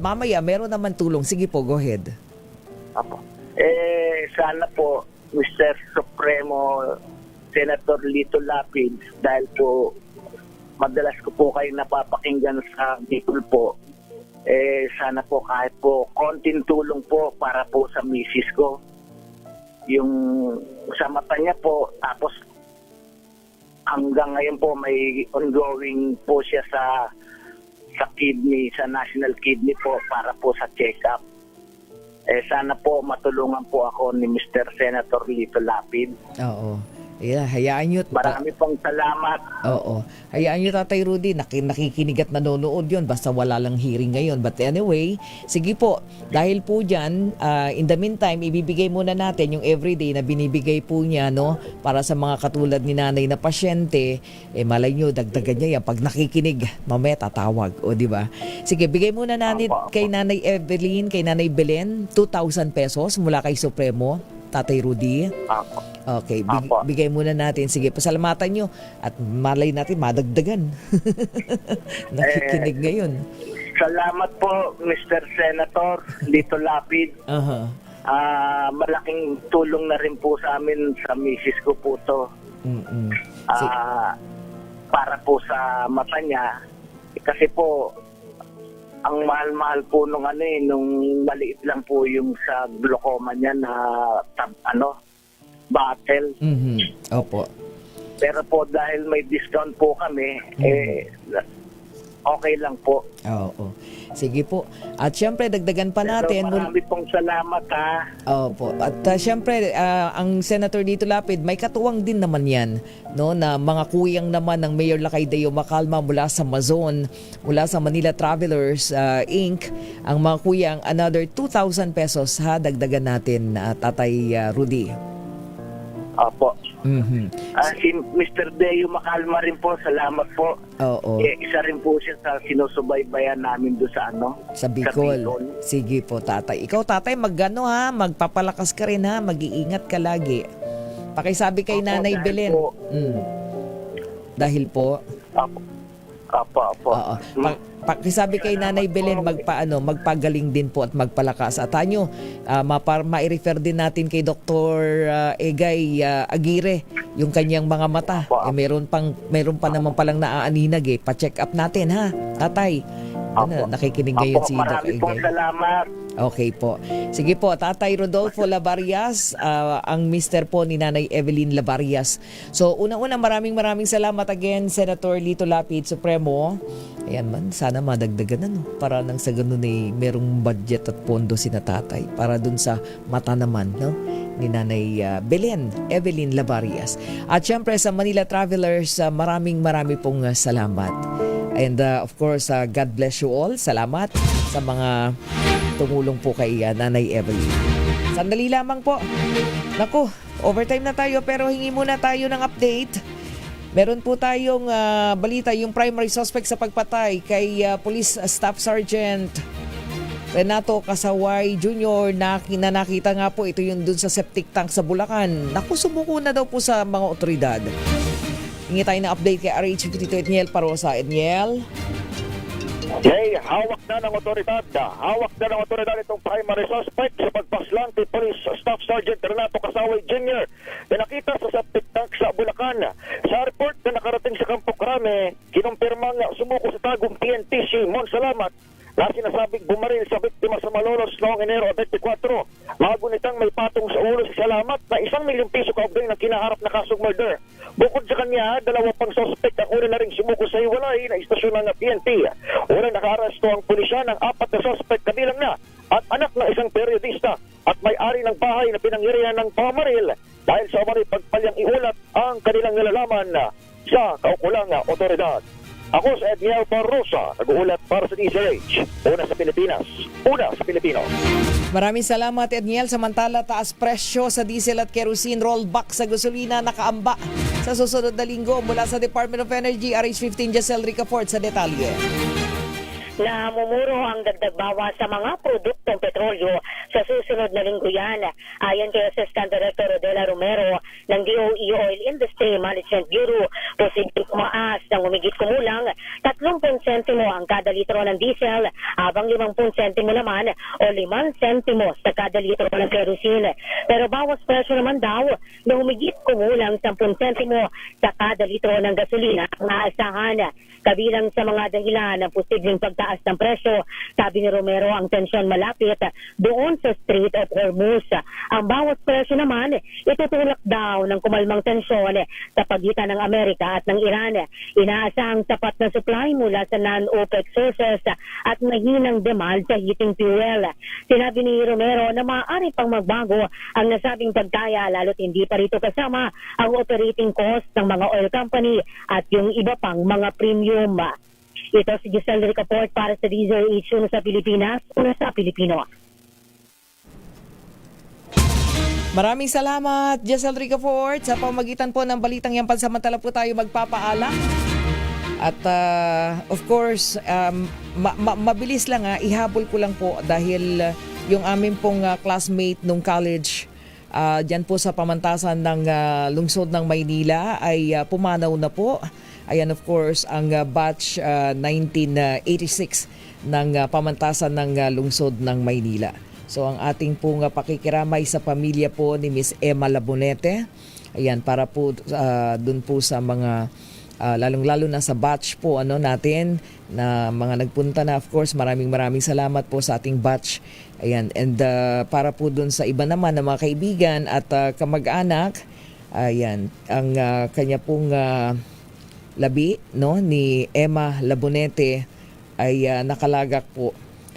Mamaya, meron naman tulong. Sige po, go ahead. Apo. Sana po, Mr. Supremo, Senator Lito Lapid, dahil po madalas ko po kayo napapakinggan sa Bicol po, sana po kahit po konting tulong po para po sa misis ko. Yung sa mata niya po, tapos hanggang ngayon po may ongoing po siya sa kidney, sa National Kidney po para po sa check-up. Sana po matulungan po ako ni Mr. Senator Lito Lapid. Oo. Yeah, hayaan nyo. Marami pong salamat. Oo. Hayaan nyo, Tatay Rudy, nakikinig at nanonood yun. Basta wala lang hearing ngayon. But anyway, sige po. Dahil po dyan, in the meantime, ibibigay muna natin yung everyday na binibigay po niya, no? Para sa mga katulad ni nanay na pasyente, malay nyo, dagdagan niya yan. Pag nakikinig, mamaya tatawag. O, di ba? Sige, bigay muna natin kay Nanay Evelyn, kay Nanay Belen, 2,000 pesos mula kay Supremo. Tatay Rudy? Apo. Okay, Apo. bigay muna natin. Sige, pasalamatan nyo at malay natin madagdagan. Nakikinig ngayon. Salamat po, Mr. Senator Lito Lapid. Aha. Malaking tulong na rin po sa amin, sa misis ko po to. Para po sa mata niya. Kasi po, ang mahal-mahal po nung maliit lang po yung sa glaucoma niya na battle. Opo. Pero po dahil may discount po kami, okay lang po. Oo. Sige po. At syempre, dagdagan pa natin. Marami pong salamat, ha. Opo. At syempre, ang Senator Lito Lapid, may katuwang din naman yan, no, na mga kuyang naman ng Mayor Lakay Deo Macalma mula sa Mazon, mula sa Manila Travelers Inc. Ang mga kuyang, another 2,000 pesos, ha, dagdagan natin, Tatay Rudy. Opo. Si Mr. Deo Macalma rin po, salamat po. Oo. Isa rin po siya sa sinusubaybayan namin doon sa Bicol. Sige po, tatay. Ikaw, tatay, magpapalakas ka rin, ha? Mag-iingat ka lagi. Pakisabi kay Nanay Belen. Dahil po. Opo. Pakisabi kay Nanay Belen, magpagaling din po at magpalakas. At ma-refer din natin kay Dr. Egay Aguirre yung kanyang mga mata. Meron pa naman palang naaaninag Pa-check up natin, ha, tatay. Nakikinig ngayon si Dr. Egay. Marami pong salamat. Okay po. Sige po, Tatay Rodolfo Labarias, ang mister po ni Nanay Evelyn Labarias. So, unang-una, maraming salamat again, Senator Lito Lapid, Supremo. Ayan man, sana madagdagan para nang sa ganun merong budget at pondo si na tatay para dun sa mata naman, no, ni Nanay Evelyn Labarias. At syempre sa Manila Travelers, marami pong salamat. And of course, God bless you all. Salamat sa mga tumulong po kay Nanay Evelyn. Sandali lamang po. Naku, overtime na tayo pero hingi muna tayo ng update. Meron po tayong balita, yung primary suspect sa pagpatay kay Police Staff Sergeant Renato Kasaway Jr. na nakita nga po ito yung dun sa septic tank sa Bulacan. Naku, sumuko na daw po sa mga otoridad. Hingi tayo na update kay RH52 Edniel Parosa. Edniel? Hawak na ng otoridad itong primary suspect sa pagpaslang kay Police Staff Sergeant Renato Kasaway Jr. na nakita sa septic tank sa Bulacan. Sa report na nakarating sa Campo Crame, kinumpirmang sumuko sa tagong PNP si Mon Salamat na sinasabing bumaril sa biktima sa Malolos noong Enero 24. Magunitang may patong sa ulo si Salamat na 1 milyong piso kaugnay ng kinaharap na kasong murder. Bukod sa kanya, 2 pang suspect ang una na rin sumuko sa hiwalay na istasyon ng PNP. Una nakaaresto ang pulisya ng 4 na suspect kabilang na at anak ng isang periodista at may-ari ng bahay na pinangyarihan ng pamaril dahil sa umano'y pagpalyang iulat ang kanilang nalalaman sa kaukulang otoridad. Ako sa Edniel Barrosa, nag-uulat para sa DZRH. Una sa Pilipinas, una sa Pilipino. Maraming salamat, Edniel. Samantala, taas presyo sa diesel at kerosene, rollback sa gasolina nakaamba sa susunod na linggo. Mula sa Department of Energy, RH15 Jessel Ricafort sa detalye. Namumuro ang dagdag bawas sa mga produktong petrolyo sa susunod na linggo yan. Ayon kay Assistant Director Rodela Romero ng DOE Oil Industry Management Bureau, posibleng tumaas ng humigit kumulang 30 sentimo ang kada litro ng diesel, habang 50 sentimo naman o 5 sentimo sa kada litro ng kerosene. Pero bawas presyo naman daw na humigit kumulang 10 sentimo sa kada litro ng gasolina ang naasahan. Kabilang sa mga dahilan ng posibleng pagtaas ng presyo, sabi ni Romero, ang tensyon malapit doon sa Strait of Hormuz. Ang bawas presyo naman, itutulak daw ng kumalmang tensyon sa pagitan ng Amerika at ng Iran. Inaasahang sapat na supply mula sa non-OPEC sources at mahinang demand sa heating fuel. Sinabi ni Romero na maaari pang magbago ang nasabing pagkaya lalo't hindi pa rito kasama ang operating cost ng mga oil company at yung iba pang mga premium. Ito si Giselle Ricafort para sa DZRH, una sa Pilipinas, una sa Pilipino. Maraming salamat, Giselle Ricafort. Sa pamagitan po ng balitang yan, pansamantala po tayo magpapaala. At of course, mabilis lang ihabol ko lang po dahil yung aming pong classmate nung college Diyan po sa pamantasan ng lungsod ng Maynila ay pumanaw na po. Ayan, of course, ang batch 1986 ng pamantasan ng lungsod ng Maynila. So ang ating pong pakikiramay sa pamilya po ni Miss Emma Labonete. Ayan, para po dun po sa mga lalong-lalo na sa batch po natin na mga nagpunta na. Of course, maraming salamat po sa ating batch. Ayan, and para po dun sa iba naman na mga kaibigan at kamag-anak, ayan, ang kanya pong labi ni Emma Labonete ay nakalagak po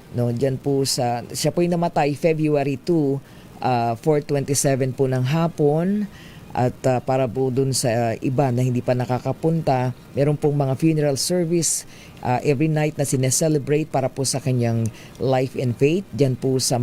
diyan po siya po ay namatay February 2, 4:27 po ng hapon. At para po dun sa iba na hindi pa nakakapunta, meron pong mga funeral service every night na sineselebrate para po sa kanyang life and faith. Diyan po sa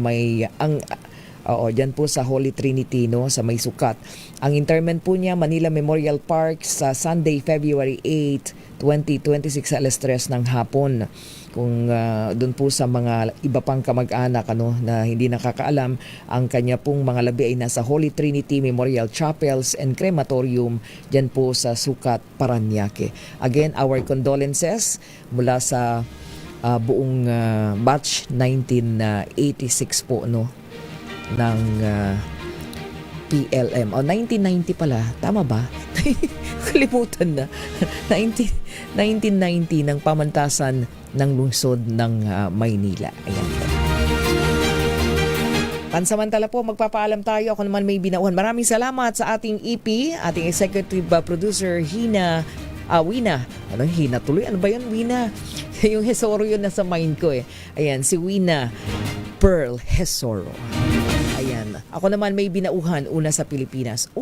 diyan po sa Holy Trinity, sa may sukat. Ang interment po niya, Manila Memorial Park sa Sunday, February 8, 2026 sa alas 3 ng hapon. Kung doon po sa mga iba pang kamag-anak na hindi nakakaalam, ang kanya pong mga labi ay nasa Holy Trinity Memorial Chapels and Crematorium dyan po sa Sukat, Parañaque. Again, our condolences mula sa buong batch 1986 po ng PLM. 1990 pala. Tama ba? Kalimutan na. 1990 ng pamantasan ng lungsod ng Maynila. Ayan po. Pansamantala po, magpapaalam tayo. Ako naman may binauhan. Maraming salamat sa ating EP, ating executive producer, Wina. Hina tuloy? Ano ba yun, Wina? Yung Hesoro yun nasa mind ko eh. Ayan, si Wina Pearl Hesoro. Ayan. Ako naman may binauhan, una sa Pilipinas.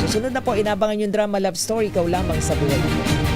Susunod na po, inabangan yung drama love story, Ikaw Lamang sa Buhay Ko.